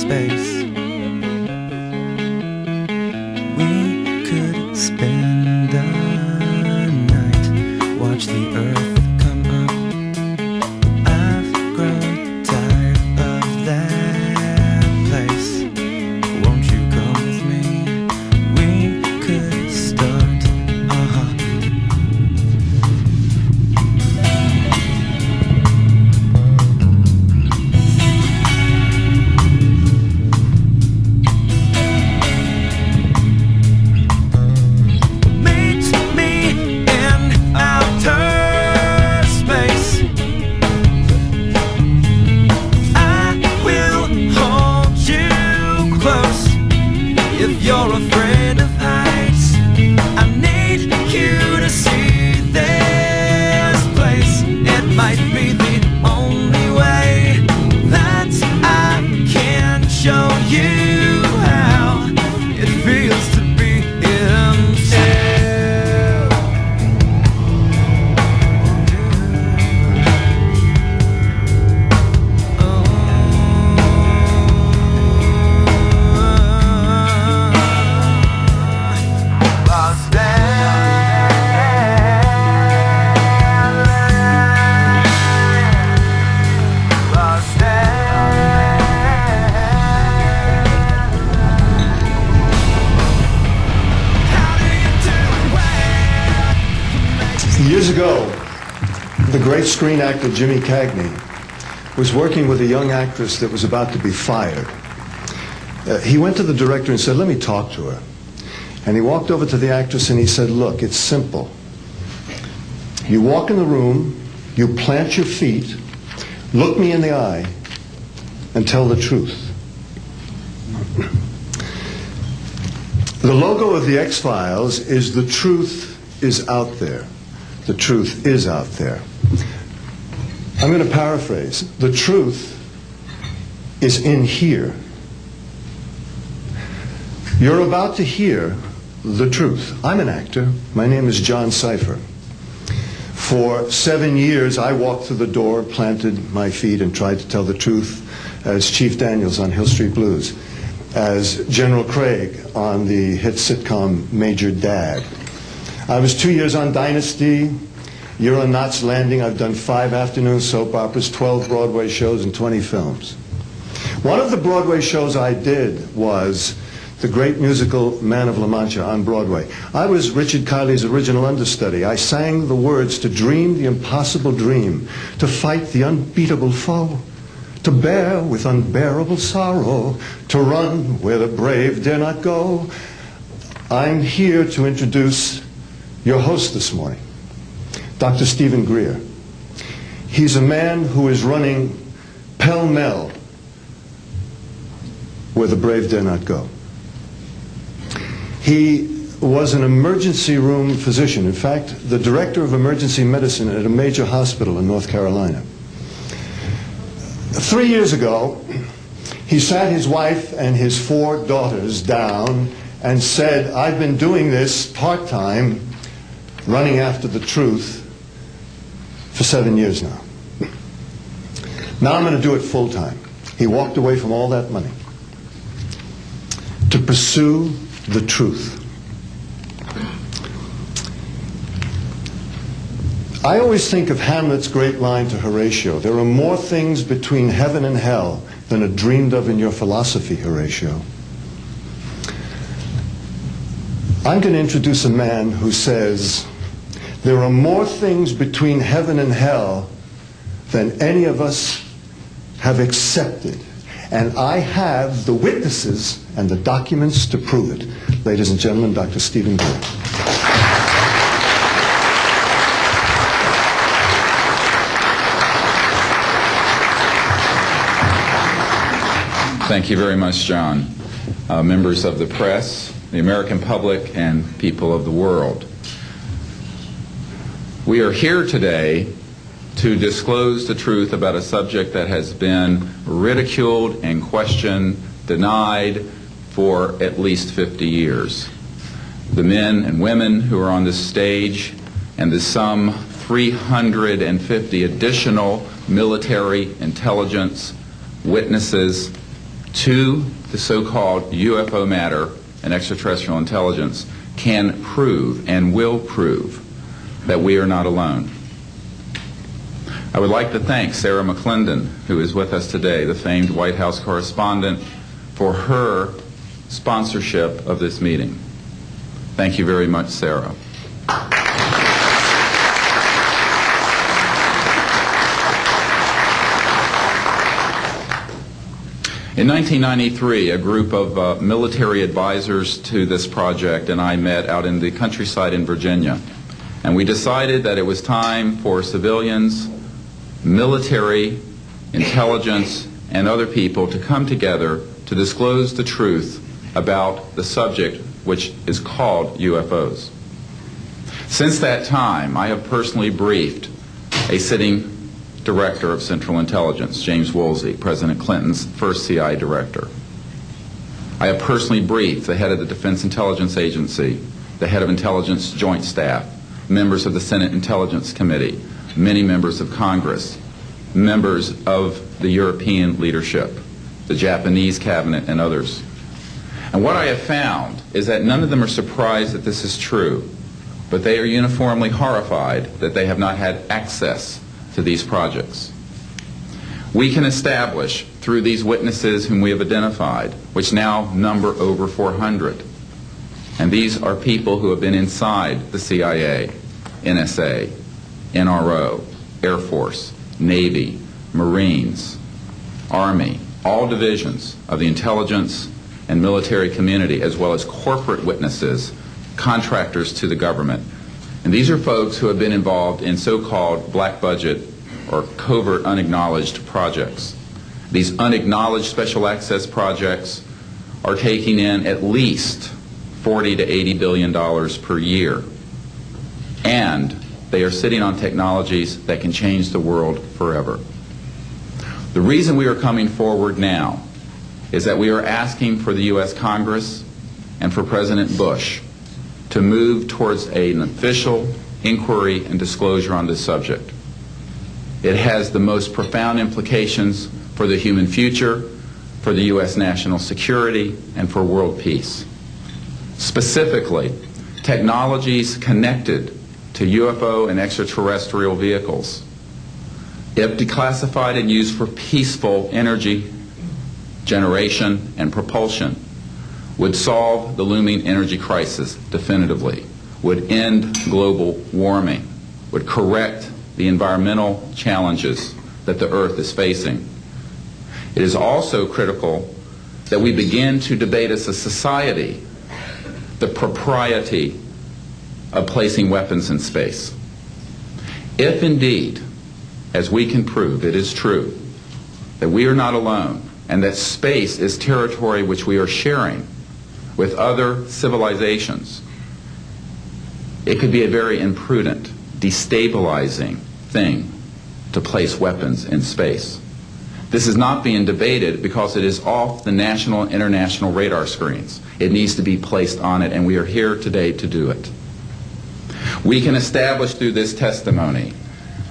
space. We could spend the night, watch the earth come up. I've grown tired of that place. Won't you come with me? We could start. If you're afraid of heights, I need you to see this place. It might be the only way that I can show you how it feels to be himself. Years ago, the great screen actor Jimmy Cagney was working with a young actress that was about to be fired. He went to the director and said, "Let me talk to her." And he walked over to the actress and he said, "Look, it's simple. You walk in the room, you plant your feet, look me in the eye, and tell the truth." The logo of the X-Files is "The truth is out there." The truth is out there. I'm going to paraphrase. The truth is in here. You're about to hear the truth. I'm an actor. My name is John Cipher. For 7 years, I walked through the door, planted my feet, and tried to tell the truth as Chief Daniels on Hill Street Blues, as General Craig on the hit sitcom Major Dad. I was 2 years on Dynasty. You're on Knots Landing. I've done 5 afternoon soap operas, 12 Broadway shows, and 20 films. One of the Broadway shows I did was the great musical Man of La Mancha on Broadway. I was Richard Kiley's original understudy. I sang the words to dream the impossible dream, to fight the unbeatable foe, to bear with unbearable sorrow, to run where the brave dare not go. I'm here to introduce your host this morning, Dr. Stephen Greer. He's a man who is running pell-mell where the brave dare not go. He was an emergency room physician. In fact, the director of emergency medicine at a major hospital in North Carolina. 3 years ago, he sat his wife and his 4 daughters down and said, "I've been doing this part-time, running after the truth, for 7 years now. Now I'm going to do it full-time." He walked away from all that money to pursue the truth. I always think of Hamlet's great line to Horatio, "There are more things between heaven and hell than are dreamed of in your philosophy, Horatio." I'm going to introduce a man who says, there are more things between heaven and hell than any of us have accepted. And I have the witnesses and the documents to prove it. Ladies and gentlemen, Dr. Stephen Greer. Thank you very much, John. Members of the press, the American public, and people of the world. We are here today to disclose the truth about a subject that has been ridiculed and questioned, denied for at least 50 years. The men and women who are on this stage and the some 350 additional military intelligence witnesses to the so-called UFO matter and extraterrestrial intelligence can prove and will prove that we are not alone. I would like to thank Sarah McClendon, who is with us today, the famed White House correspondent, for her sponsorship of this meeting. Thank you very much, Sarah. In 1993, a group of military advisors to this project and I met out in the countryside in Virginia, and we decided that it was time for civilians, military, intelligence, and other people to come together to disclose the truth about the subject which is called UFOs. Since that time, I have personally briefed a sitting Director of Central Intelligence, James Woolsey, President Clinton's first CIA director. I have personally briefed the head of the Defense Intelligence Agency, the head of Intelligence Joint Staff, members of the Senate Intelligence Committee, many members of Congress, members of the European leadership, the Japanese cabinet, and others. And what I have found is that none of them are surprised that this is true, but they are uniformly horrified that they have not had access to these projects. We can establish through these witnesses whom we have identified, which now number over 400, and these are people who have been inside the CIA, NSA, NRO, Air Force, Navy, Marines, Army, all divisions of the intelligence and military community, as well as corporate witnesses, contractors to the government. And these are folks who have been involved in so-called black budget or covert unacknowledged projects. These unacknowledged special access projects are taking in at least $40 to $80 billion per year. And they are sitting on technologies that can change the world forever. The reason we are coming forward now is that we are asking for the U.S. Congress and for President Bush to move towards an official inquiry and disclosure on this subject. It has the most profound implications for the human future, for the U.S. national security, and for world peace. Specifically, technologies connected to UFO and extraterrestrial vehicles, if declassified and used for peaceful energy generation and propulsion, would solve the looming energy crisis definitively, would end global warming, would correct the environmental challenges that the Earth is facing. It is also critical that we begin to debate as a society the propriety of placing weapons in space. If indeed, as we can prove, it is true that we are not alone and that space is territory which we are sharing with other civilizations, it could be a very imprudent, destabilizing thing to place weapons in space. This is not being debated because it is off the national and international radar screens. It needs to be placed on it, and we are here today to do it. We can establish through this testimony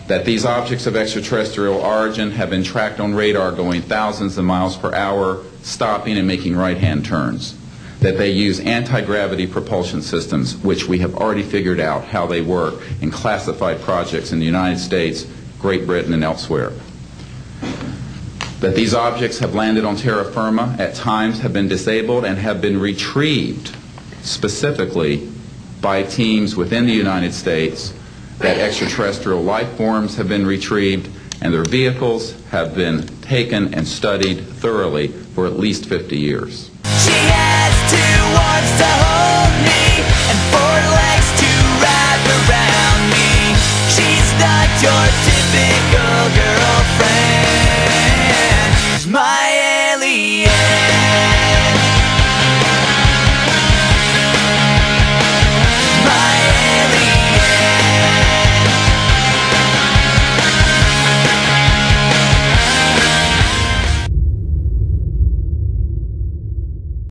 that these objects of extraterrestrial origin have been tracked on radar going thousands of miles per hour, stopping and making right-hand turns. That they use anti-gravity propulsion systems, which we have already figured out how they work in classified projects in the United States, Great Britain, and elsewhere. That these objects have landed on terra firma, at times have been disabled, and have been retrieved specifically by teams within the United States, that extraterrestrial life forms have been retrieved, and their vehicles have been taken and studied thoroughly for at least 50 years. She has 2 arms to hold me and 4 legs to wrap around me. She's not your typical girlfriend.